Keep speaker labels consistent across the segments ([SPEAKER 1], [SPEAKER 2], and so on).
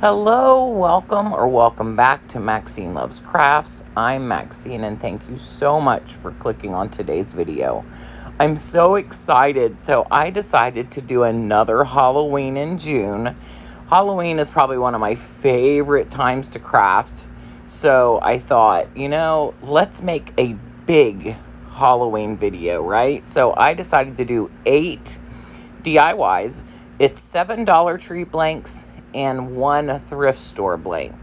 [SPEAKER 1] Hello, welcome back to Maxine Loves Crafts. I'm Maxine and thank you so much for clicking on today's video. I'm so excited. So I decided to do another Halloween in June. Halloween is probably one of my favorite times to craft. So I thought, let's make a big Halloween video, right? So I decided to do 8 DIYs. It's $7 Dollar Tree blanks and 1 thrift store blank.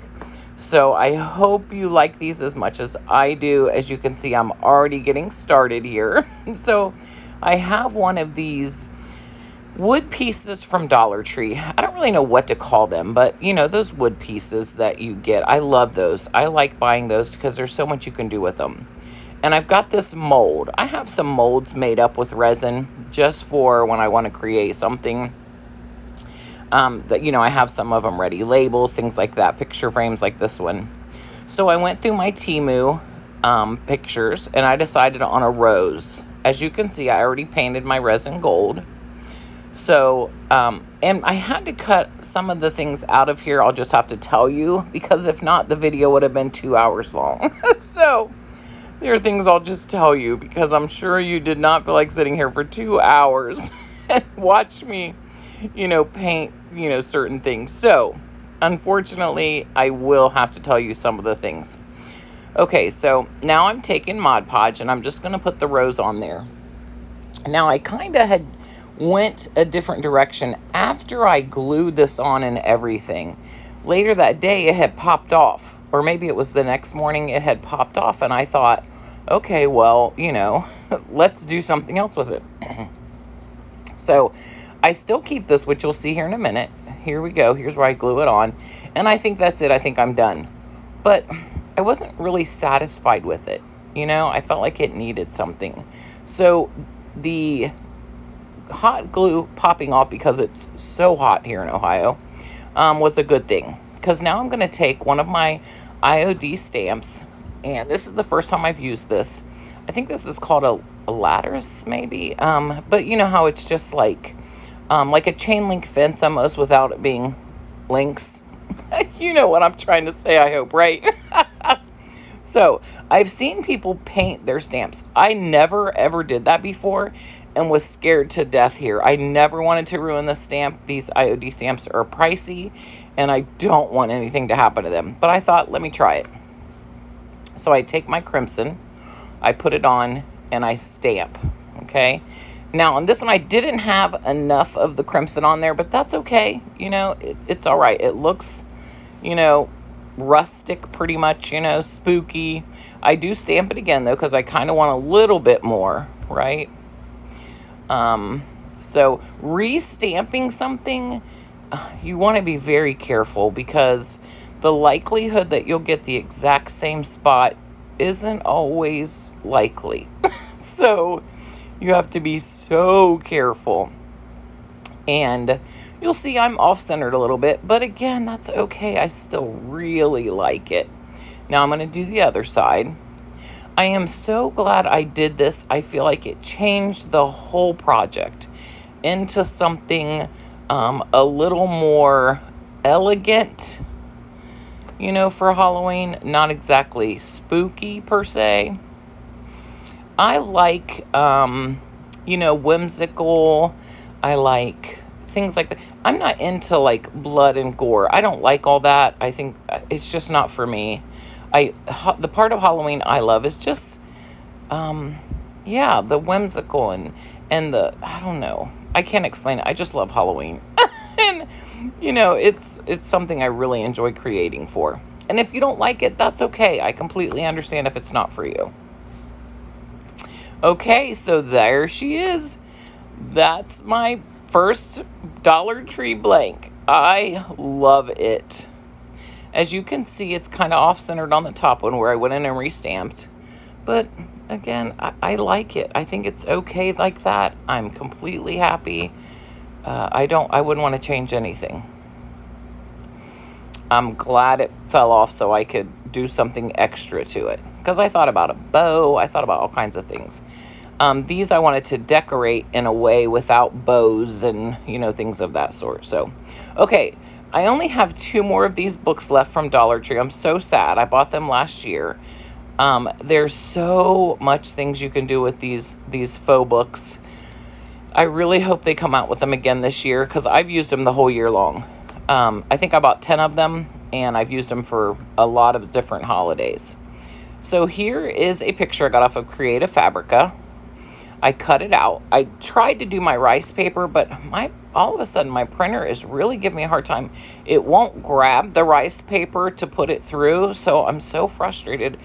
[SPEAKER 1] So I hope you like these as much as I do. As you can see, I'm already getting started here. So I have one of these wood pieces from Dollar Tree. I don't really know what to call them, but those wood pieces that you get, I love those. I like buying those because there's so much you can do with them. And I've got this mold. I have some molds made up with resin just for when I want to create something. I have some of them ready, labels, things like that, picture frames like this one. So I went through my Temu pictures and I decided on a rose. As you can see, I already painted my resin gold. So, and I had to cut some of the things out of here. I'll just have to tell you, because if not, the video would have been 2 hours long. So there are things I'll just tell you, because I'm sure you did not feel like sitting here for 2 hours and watch me, paint, certain things. So unfortunately, I will have to tell you some of the things. Okay, so now I'm taking Mod Podge and I'm just going to put the rose on there. Now I kind of had went a different direction after I glued this on and everything. Later that day, it had popped off, or maybe it was the next morning it had popped off, and I thought, okay, well, let's do something else with it. So I still keep this, which you'll see here in a minute. Here we go. Here's where I glue it on. And I think that's it. I think I'm done. But I wasn't really satisfied with it. I felt like it needed something. So the hot glue popping off, because it's so hot here in Ohio, was a good thing. Because now I'm going to take one of my IOD stamps. And this is the first time I've used this. I think this is called a lattice, maybe. But you know how it's just like a chain link fence almost, without it being links. You know what I'm trying to say, I hope, right? So I've seen people paint their stamps. I never ever did that before and was scared to death here. I never wanted to ruin the stamp. These IOD stamps are pricey and I don't want anything to happen to them. But I thought, let me try it. So I take my crimson, I put it on, and I stamp, okay? Now, on this one, I didn't have enough of the crimson on there, but that's okay. It's all right. It looks, rustic pretty much, spooky. I do stamp it again, though, because I kind of want a little bit more, right? So re-stamping something, you want to be very careful, because the likelihood that you'll get the exact same spot isn't always likely. So you have to be so careful. And you'll see I'm off-centered a little bit, but again, that's okay. I still really like it. Now I'm going to do the other side. I am so glad I did this. I feel like it changed the whole project into something a little more elegant, for Halloween. Not exactly spooky per se. I like, whimsical. I like things like that. I'm not into like blood and gore. I don't like all that. I think it's just not for me. The part of Halloween I love is just, the whimsical and the, I don't know. I can't explain it. I just love Halloween. And, it's something I really enjoy creating for. And if you don't like it, that's okay. I completely understand if it's not for you. Okay, so there she is. That's my first Dollar Tree blank. I love it. As you can see, it's kind of off-centered on the top one where I went in and re-stamped. But again, I like it. I think it's okay like that. I'm completely happy. I wouldn't want to change anything. I'm glad it fell off so I could do something extra to it. Because I thought about a bow. I thought about all kinds of things. These I wanted to decorate in a way without bows and, things of that sort. So, okay. I only have 2 more of these books left from Dollar Tree. I'm so sad. I bought them last year. There's so much things you can do with these faux books. I really hope they come out with them again this year, because I've used them the whole year long. I think I bought 10 of them, and I've used them for a lot of different holidays. So here is a picture I got off of Creative Fabrica. I cut it out. I tried to do my rice paper, but all of a sudden my printer is really giving me a hard time. It won't grab the rice paper to put it through, so I'm so frustrated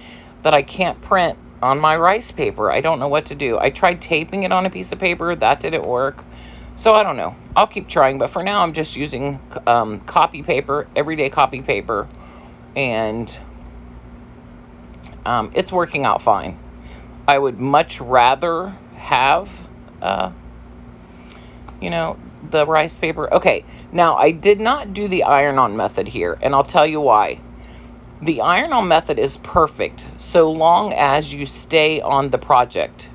[SPEAKER 1] that I can't print on my rice paper. I don't know what to do. I tried taping it on a piece of paper. That didn't work. So I don't know. I'll keep trying, but for now I'm just using copy paper, everyday copy paper, and it's working out fine. I would much rather have, the rice paper. Okay, now I did not do the iron-on method here, and I'll tell you why. The iron-on method is perfect so long as you stay on the project.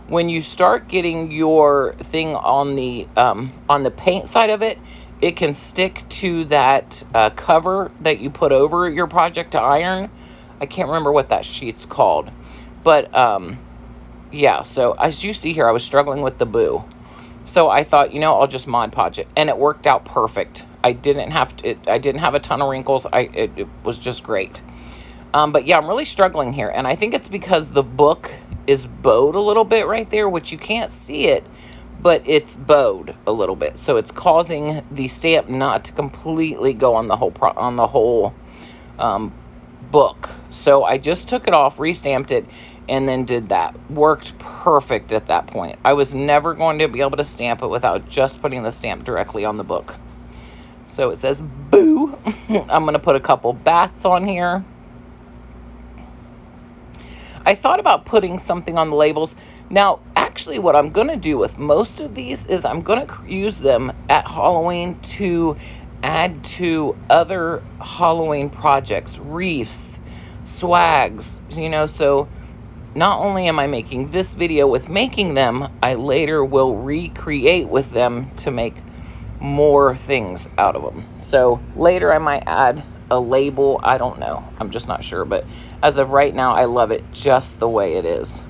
[SPEAKER 1] When you start getting your thing on the paint side of it, it can stick to that cover that you put over your project to iron. I can't remember what that sheet's called. But, yeah, so as you see here, I was struggling with the boo. So I thought, I'll just Mod Podge it. And it worked out perfect. I didn't have a ton of wrinkles. It was just great. But yeah, I'm really struggling here. And I think it's because the book is bowed a little bit right there, which you can't see it, but it's bowed a little bit. So it's causing the stamp not to completely go on the whole book. So I just took it off, restamped it, and then did that. Worked perfect at that point. I was never going to be able to stamp it without just putting the stamp directly on the book. So it says boo. I'm going to put a couple bats on here. I thought about putting something on the labels. Now, actually, what I'm going to do with most of these is I'm going to use them at Halloween to add to other Halloween projects, wreaths, swags, so not only am I making this video with making them, I later will recreate with them to make more things out of them. So later I might add a label. I don't know. I'm just not sure. But as of right now, I love it just the way it is.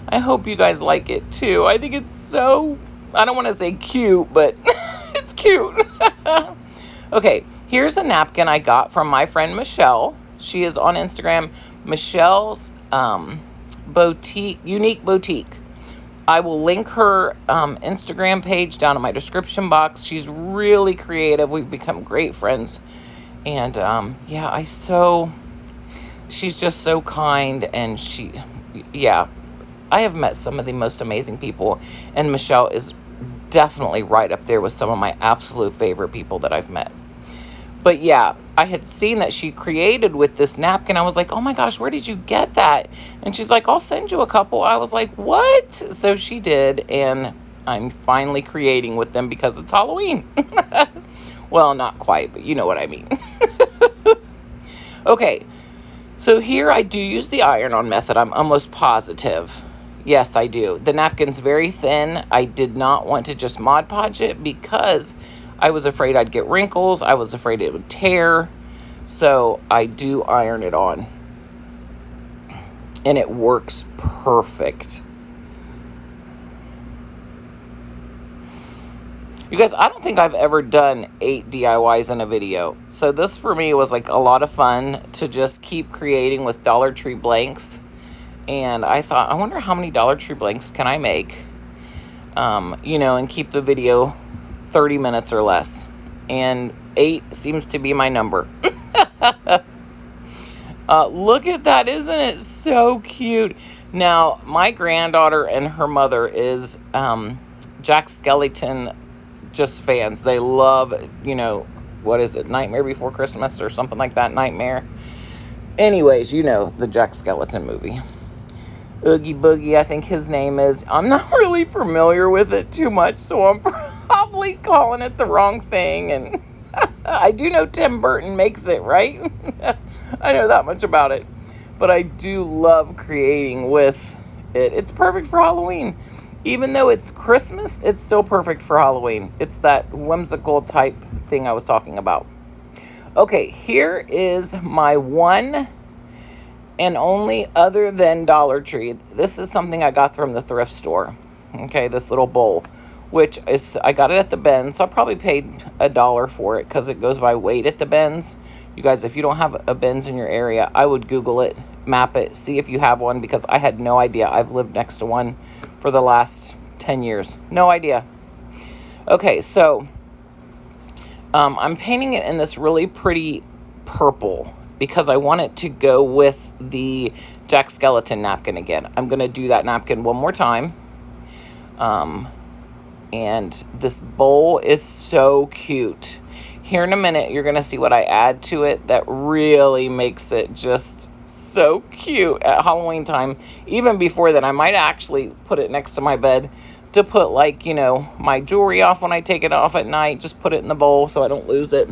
[SPEAKER 1] I hope you guys like it too. I think it's so, I don't want to say cute, but it's cute. Okay, here's a napkin I got from my friend Michelle. She is on Instagram, Michelle's Unique Boutique. I will link her Instagram page down in my description box. She's really creative. We've become great friends. And yeah, she's just so kind. And I have met some of the most amazing people. And Michelle is definitely right up there with some of my absolute favorite people that I've met. But yeah, I had seen that she created with this napkin. I was like, oh my gosh, where did you get that? And she's like, I'll send you a couple. I was like, what? So she did, and I'm finally creating with them because it's Halloween. Well, not quite, but you know what I mean. Okay, so here I do use the iron-on method. I'm almost positive. Yes, I do. The napkin's very thin. I did not want to just Mod Podge it because I was afraid I'd get wrinkles. I was afraid it would tear. So I do iron it on. And it works perfect. You guys, I don't think I've ever done 8 DIYs in a video. So this for me was like a lot of fun to just keep creating with Dollar Tree blanks. And I thought, I wonder how many Dollar Tree blanks can I make? And keep the video 30 minutes or less. And 8 seems to be my number. Look at that. Isn't it so cute? Now, my granddaughter and her mother is Jack Skellington just fans. They love, what is it? Nightmare Before Christmas or something like that. Nightmare. Anyways, the Jack Skellington movie. Oogie Boogie, I think his name is. I'm not really familiar with it too much, so I'm probably calling it the wrong thing. And I do know Tim Burton makes it, right? I know that much about it. But I do love creating with it. It's perfect for Halloween. Even though it's Christmas, it's still perfect for Halloween. It's that whimsical type thing I was talking about. Okay, here is my one and only other than Dollar Tree. This is something I got from the thrift store. Okay, this little bowl, which is, I got it at the bins, so I probably paid $1 for it because it goes by weight at the bins. You guys, if you don't have a bins in your area, I would Google it, map it, see if you have one, because I had no idea. I've lived next to one for the last 10 years. No idea. Okay, so I'm painting it in this really pretty purple because I want it to go with the Jack Skellington napkin again. I'm going to do that napkin one more time. And this bowl is so cute. Here in a minute, you're going to see what I add to it that really makes it just so cute at Halloween time. Even before then, I might actually put it next to my bed to put, like, you know, my jewelry off when I take it off at night. Just put it in the bowl so I don't lose it.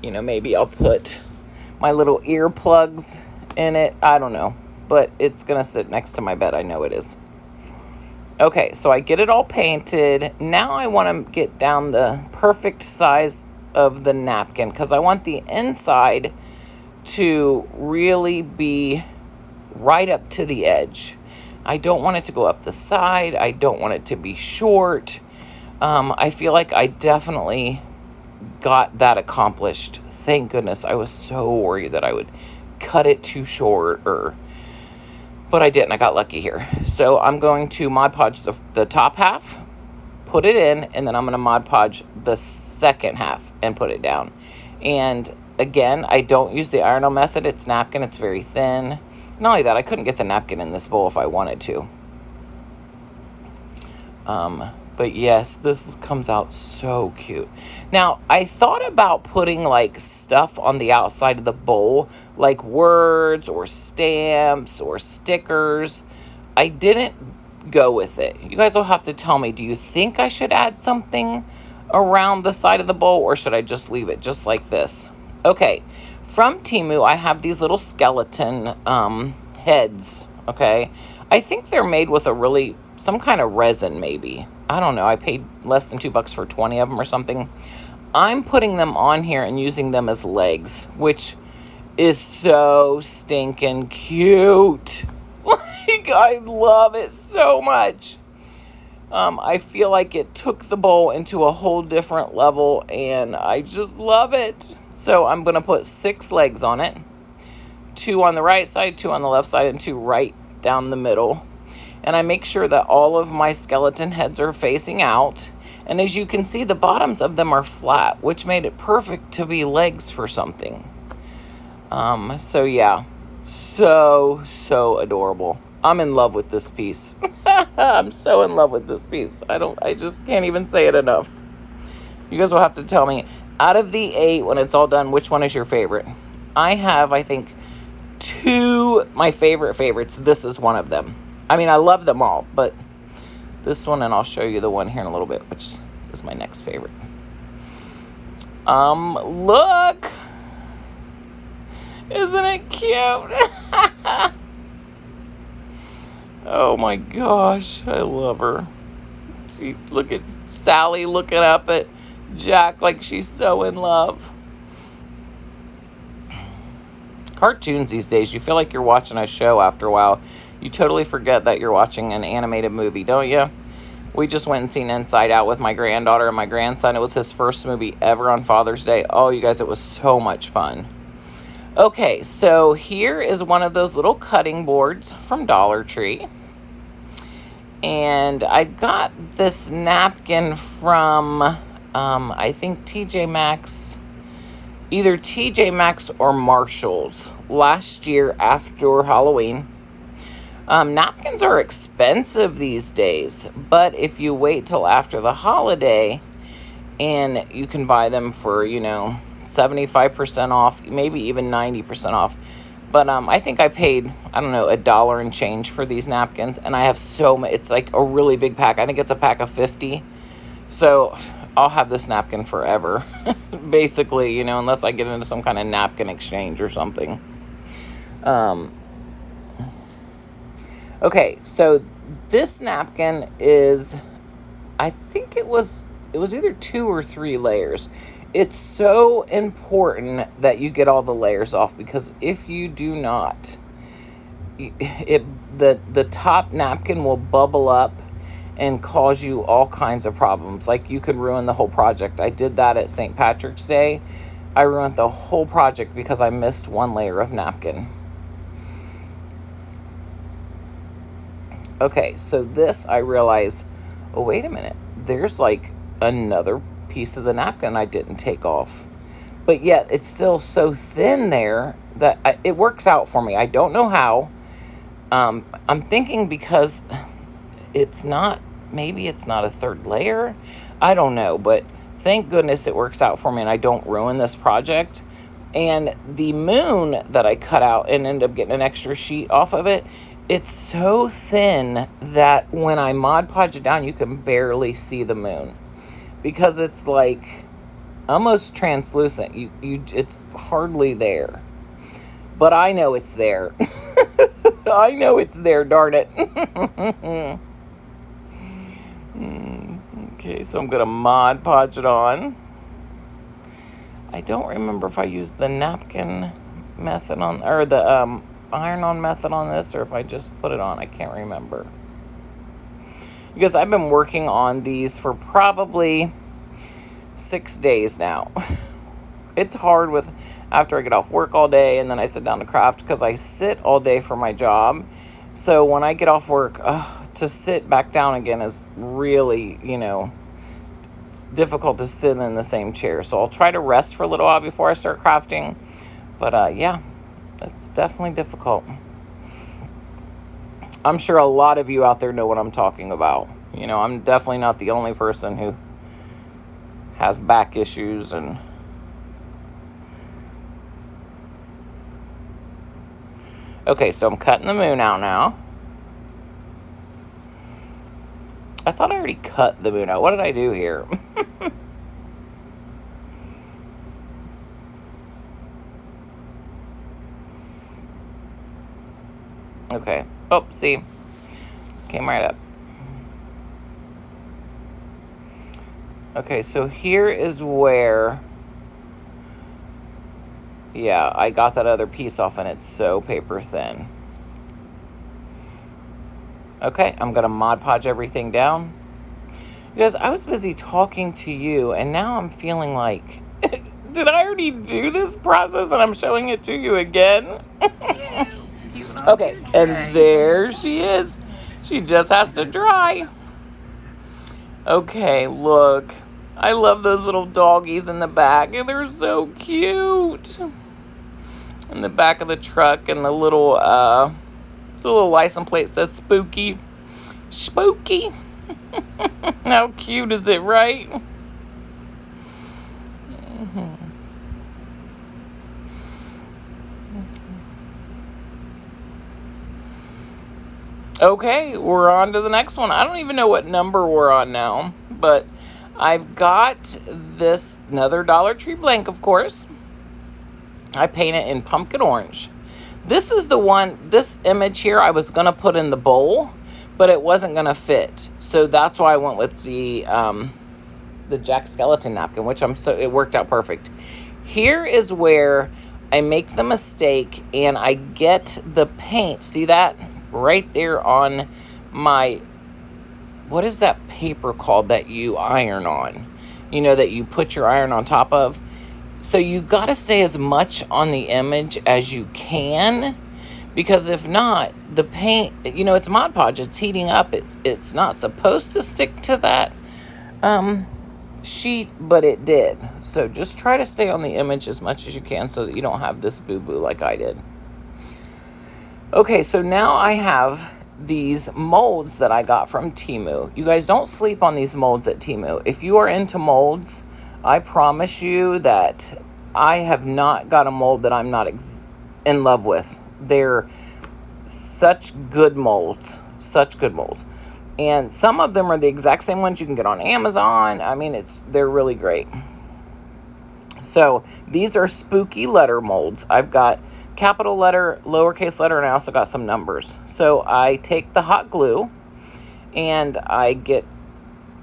[SPEAKER 1] You know, maybe I'll put my little earplugs in it. I don't know. But it's going to sit next to my bed. I know it is. Okay, so I get it all painted. Now I want to get down the perfect size of the napkin because I want the inside to really be right up to the edge. I don't want it to go up the side. I don't want it to be short. I feel like I definitely got that accomplished. Thank goodness. I was so worried that I would cut it too short, but I didn't. I got lucky here. So I'm going to Mod Podge the top half, put it in, and then I'm going to Mod Podge the second half and put it down. And again, I don't use the iron method. It's napkin. It's very thin. Not only that, I couldn't get the napkin in this bowl if I wanted to. But yes, this comes out so cute. Now, I thought about putting like stuff on the outside of the bowl, like words or stamps or stickers. I didn't go with it. You guys will have to tell me, do you think I should add something around the side of the bowl, or should I just leave it just like this? Okay, from Temu, I have these little skeleton heads, okay? I think they're made with some kind of resin maybe. I don't know. I paid less than $2 for 20 of them or something. I'm putting them on here and using them as legs, which is so stinking cute. Like, I love it so much. I feel like it took the bowl into a whole different level, and I just love it. So I'm going to put 6 legs on it. 2 on the right side, 2 on the left side, and 2 right down the middle. And I make sure that all of my skeleton heads are facing out. And as you can see, the bottoms of them are flat, which made it perfect to be legs for something. So yeah, so adorable. I'm in love with this piece. I'm so in love with this piece. I just can't even say it enough. You guys will have to tell me, out of the 8, when it's all done, which one is your favorite? I have, I think, 2 my favorites. This is one of them. I mean, I love them all, but this one, and I'll show you the one here in a little bit, which is my next favorite. Look! Isn't it cute? Oh my gosh, I love her. See, look at Sally looking up at Jack like she's so in love. Cartoons these days, you feel like you're watching a show after a while. You totally forget that you're watching an animated movie, don't you? We just went and seen Inside Out with my granddaughter and my grandson. It was his first movie ever on Father's Day. Oh, you guys, it was so much fun. Okay, so here is one of those little cutting boards from Dollar Tree. And I got this napkin from, I think TJ Maxx. Either TJ Maxx or Marshall's last year after Halloween. Napkins are expensive these days, but if you wait till after the holiday, and you can buy them for, 75% off, maybe even 90% off. But I think I paid, $1 and change for these napkins, and I have so much. It's like a really big pack. I think it's a pack of 50. So I'll have this napkin forever, basically, unless I get into some kind of napkin exchange or something. Okay, so this napkin is, I think it was it was either 2 or 3 layers. It's so important that you get all the layers off, because if you do not, the top napkin will bubble up and cause you all kinds of problems. Like, you could ruin the whole project. I did that at St. Patrick's Day. I ruined the whole project because I missed 1 layer of napkin. Okay, so this, I realized, oh, wait a minute. There's like another piece of the napkin I didn't take off. But yet, it's still so thin there that it works out for me. I don't know how. I'm thinking because it's not, maybe it's not a 3rd layer. I don't know, but thank goodness it works out for me and I don't ruin this project. And the moon that I cut out and ended up getting an extra sheet off of it, it's so thin that when I Mod Podge it down, you can barely see the moon. Because it's like almost translucent. It's hardly there. But I know it's there. I know it's there, darn it. Okay, so I'm going to Mod Podge it on. I don't remember if I used the napkin method on, or the iron-on method on this, or if I just put it on. I can't remember. Because I've been working on these for probably 6 days now. It's hard after I get off work all day and then I sit down to craft, because I sit all day for my job. So when I get off work, to sit back down again is really, it's difficult to sit in the same chair. So I'll try to rest for a little while before I start crafting. But yeah, it's definitely difficult. I'm sure a lot of you out there know what I'm talking about. I'm definitely not the only person who has back issues and... Okay, so I'm cutting the moon out now. I thought I already cut the moon out. What did I do here? Okay. Oh, see? Came right up. Okay, so here is where... Yeah, I got that other piece off and it's so paper thin. Okay, I'm going to Mod Podge everything down. Because I was busy talking to you and now I'm feeling like, did I already do this process and I'm showing it to you again? Okay, and there she is. She just has to dry. Okay, look. I love those little doggies in the back, and they're so cute. In the back of the truck, and the little license plate says Spooky. Spooky. How cute is it, right? Okay, we're on to the next one. I don't even know what number we're on now, but I've got this, another Dollar Tree blank, of course. I paint it in pumpkin orange. This is the one, this image here I was going to put in the bowl, but it wasn't going to fit. So that's why I went with the Jack Skellington napkin, which it worked out perfect. Here is where I make the mistake and I get the paint. See that? Right there on my, what is that paper called that you iron on? That you put your iron on top of. So you got to stay as much on the image as you can, because if not, the paint, it's Mod Podge, it's heating up. It's not supposed to stick to that sheet, but it did. So just try to stay on the image as much as you can so that you don't have this boo-boo like I did. Okay, so now I have these molds that I got from Temu. You guys don't sleep on these molds at Temu. If you are into molds, I promise you that I have not got a mold that I'm not in love with. They're such good molds. Such good molds. And some of them are the exact same ones you can get on Amazon. I mean, they're really great. So these are spooky letter molds. I've got capital letter, lowercase letter, and I also got some numbers. So I take the hot glue and I get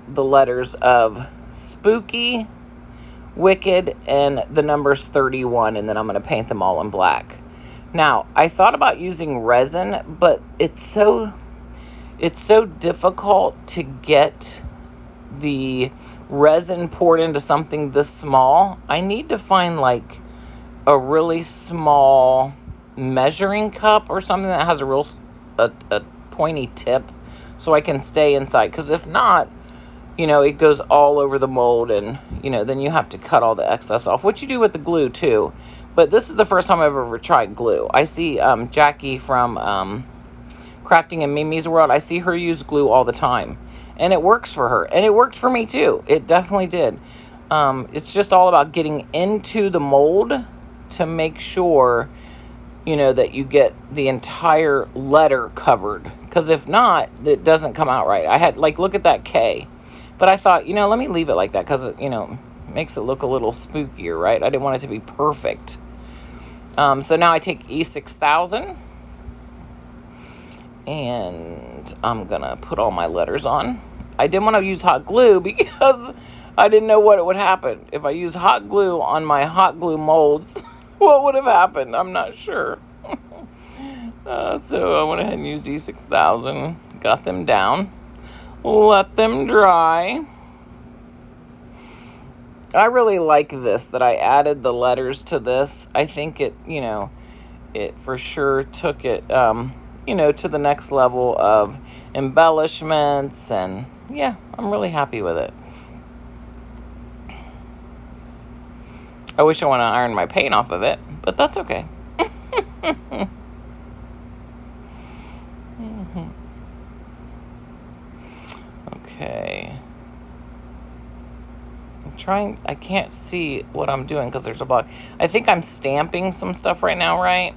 [SPEAKER 1] the letters of spooky, wicked, and the number's 31, and then I'm going to paint them all in black. Now, I thought about using resin, but it's so difficult to get the resin poured into something this small. I need to find like a really small measuring cup or something that has a pointy tip so I can stay inside, because if not, it goes all over the mold, and then you have to cut all the excess off, which you do with the glue too. But this is the first time I've ever tried glue. I see Jackie from Crafting in Mimi's World, I see her use glue all the time, and it works for her, and it worked for me too. It definitely did. It's just all about getting into the mold to make sure that you get the entire letter covered, because if not, it doesn't come out right. I had look at that K, but I thought, let me leave it like that, because it makes it look a little spookier, right? I didn't want it to be perfect. So now I take E6000, and I'm gonna put all my letters on. I didn't want to use hot glue because I didn't know what would happen if I use hot glue on my hot glue molds. What would have happened? I'm not sure. So I went ahead and used E6000, got them down, let them dry. I really like this, that I added the letters to this. I think it, it for sure took it, to the next level of embellishments, and yeah, I'm really happy with it. I wish I want to iron my paint off of it, but that's okay. Okay. I can't see what I'm doing because there's a block. I think I'm stamping some stuff right now, right?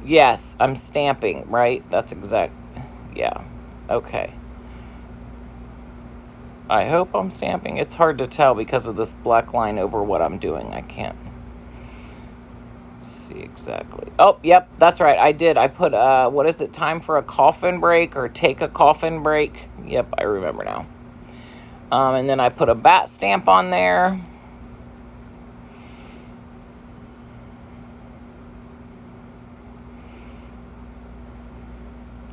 [SPEAKER 1] Yes, I'm stamping, right? That's exact. Yeah. Okay. I hope I'm stamping. It's hard to tell because of this black line over what I'm doing. I can't see exactly. Oh, yep, that's right. I did. I put, what is it? Time for a coffin break, or take a coffin break. Yep, I remember now. And then I put a bat stamp on there.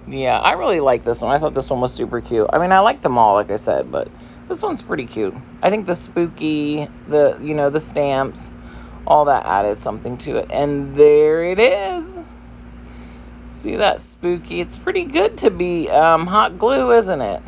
[SPEAKER 1] Yeah, I really like this one. I thought this one was super cute. I mean, I like them all, like I said, but this one's pretty cute. I think the spooky, the stamps, all that added something to it. And there it is. See that spooky? It's pretty good to be hot glue, isn't it?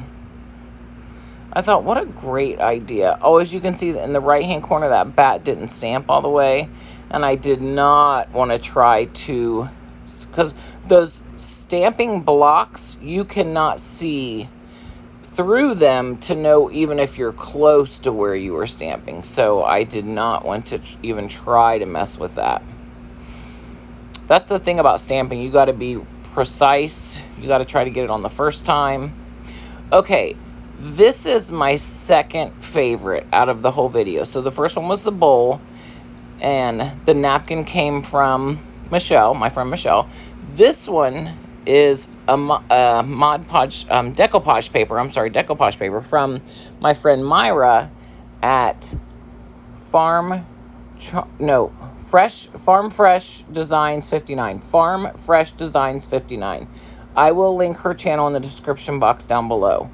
[SPEAKER 1] I thought, what a great idea. Oh, as you can see in the right-hand corner, that bat didn't stamp all the way. And I did not want to try to, because those stamping blocks, you cannot see through them to know even if you're close to where you were stamping. So I did not want to even try to mess with that. That's the thing about stamping. You got to be precise. You got to try to get it on the first time. Okay. This is my second favorite out of the whole video. So the first one was the bowl, and the napkin came from Michelle, my friend Michelle. This one is a decoupage paper from my friend Myra at Farm Fresh Designs 59. Farm Fresh Designs 59. I will link her channel in the description box down below.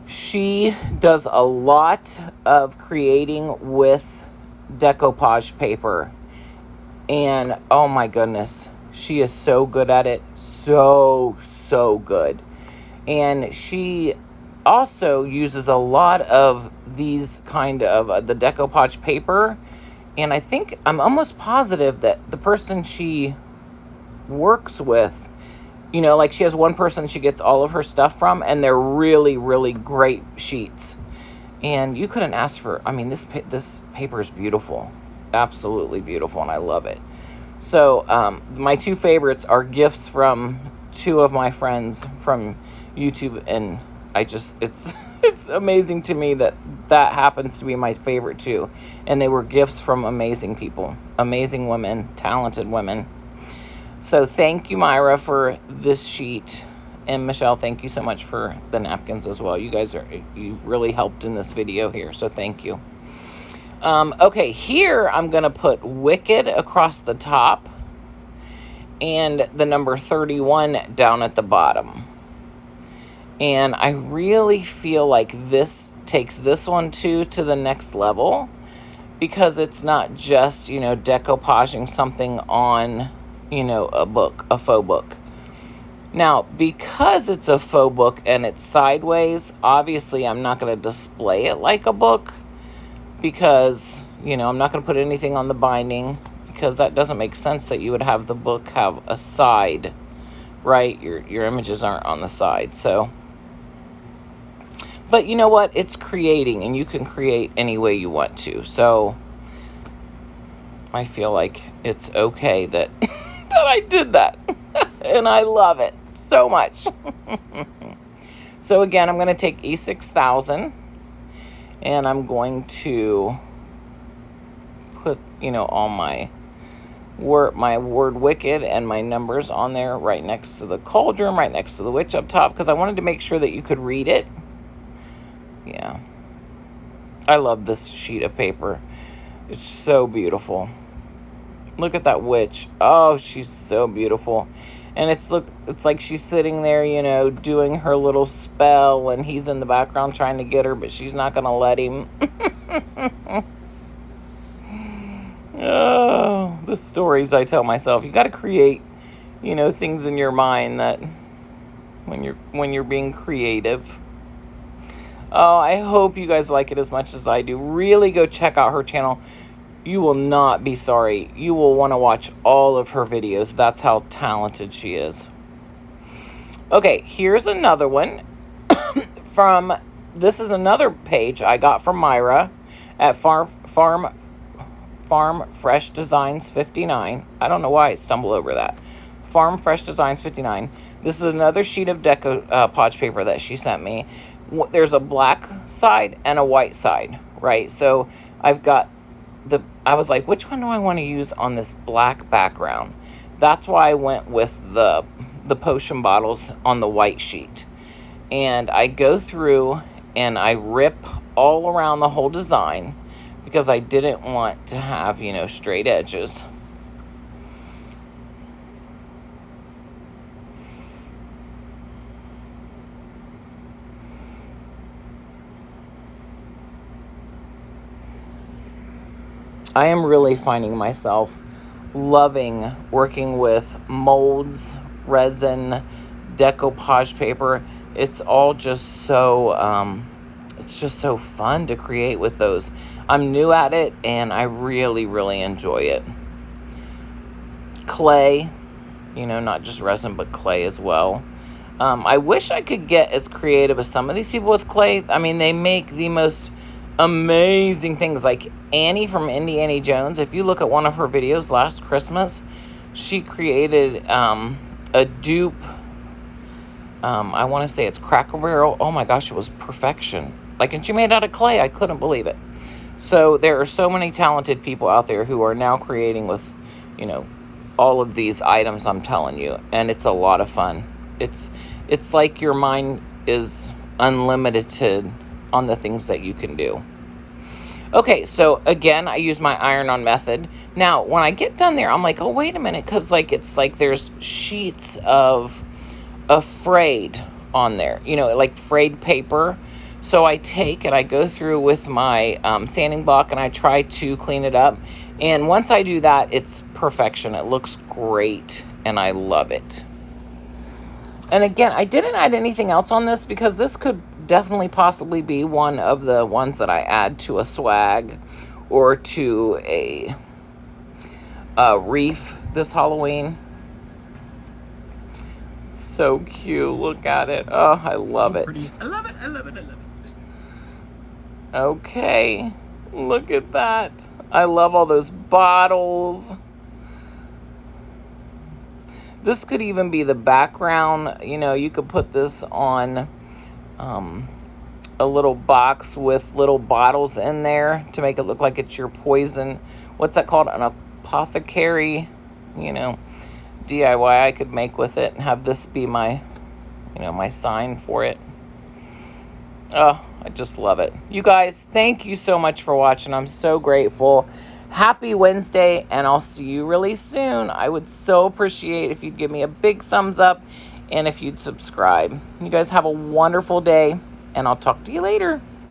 [SPEAKER 1] She does a lot of creating with decoupage paper, and oh my goodness, she is so good at it. So good. And she also uses a lot of these kind of the decoupage paper, and I'm almost positive that the person she works with, like she has one person she gets all of her stuff from, and they're really, really great sheets. And you couldn't ask for, this paper is beautiful. Absolutely beautiful, and I love it. So, my two favorites are gifts from two of my friends from YouTube, and it's amazing to me that happens to be my favorite too. And they were gifts from amazing people, amazing women, talented women. So thank you, Myra, for this sheet. And Michelle, thank you so much for the napkins as well. You've really helped in this video here, so thank you. Okay, here I'm going to put Wicked across the top and the number 31 down at the bottom. And I really feel like this takes this one too to the next level, because it's not just, you know, decoupaging something on, you know, a faux book. Now, because it's a faux book and it's sideways, obviously I'm not going to display it like a book, because, you know, I'm not going to put anything on the binding, because that doesn't make sense that you would have the book have a side, right? Your images aren't on the side, so. But you know what? It's creating, and you can create any way you want to. So I feel like it's okay that that I did that. And I love it so much. So again, I'm going to take E6000, and I'm going to put, you know, all my word Wicked and my numbers on there right next to the cauldron, right next to the witch up top, because I wanted to make sure that you could read it. Yeah, I love this sheet of paper. It's so beautiful. Look at that witch. Oh, she's so beautiful. And it's like she's sitting there, you know, doing her little spell, and he's in the background trying to get her, but she's not going to let him. Oh, the stories I tell myself. You got to create, you know, things in your mind that when you're being creative. Oh, I hope you guys like it as much as I do. Really go check out her channel. You will not be sorry. You will want to watch all of her videos. That's how talented she is. Okay, here's another one this is another page I got from Myra at Farm Fresh Designs 59. I don't know why I stumbled over that. Farm Fresh Designs 59. This is another sheet of decoupage paper that she sent me. There's a black side and a white side, right? So I've got I was like, which one do I want to use on this black background? That's why I went with the potion bottles on the white sheet. And I go through and I rip all around the whole design, because I didn't want to have, you know, straight edges. I am really finding myself loving working with molds, resin, decoupage paper. It's all just so, it's just so fun to create with those. I'm new at it, and I really, really enjoy it. Clay, you know, not just resin, but clay as well. I wish I could get as creative as some of these people with clay. I mean, they make the most amazing things, like Annie from Indiana Jones. If you look at one of her videos last Christmas, she created a dupe. I want to say it's Cracker Barrel. Oh my gosh, it was perfection. Like, and she made it out of clay. I couldn't believe it. So there are so many talented people out there who are now creating with, you know, all of these items, I'm telling you, and it's a lot of fun. It's like your mind is unlimited on the things that you can do. Okay, so again, I use my iron-on method. Now, when I get done there, I'm like, oh, wait a minute, because like it's like there's sheets of frayed on there, you know, like frayed paper. So I take and I go through with my sanding block, and I try to clean it up. And once I do that, it's perfection. It looks great, and I love it. And again, I didn't add anything else on this, because this could definitely possibly be one of the ones that I add to a swag or to a wreath this Halloween. So cute. Look at it. Oh, I love it.
[SPEAKER 2] I love it. I love it. I love it.
[SPEAKER 1] Okay. Look at that. I love all those bottles. This could even be the background. You know, you could put this on a little box with little bottles in there to make it look like it's your poison. What's that called? An apothecary, you know, DIY I could make with it and have this be my you know, my sign for it. Oh, I just love it. You guys, thank you so much for watching. I'm so grateful. Happy Wednesday, and I'll see you really soon. I would so appreciate if you'd give me a big thumbs up and if you'd subscribe. You guys have a wonderful day, and I'll talk to you later.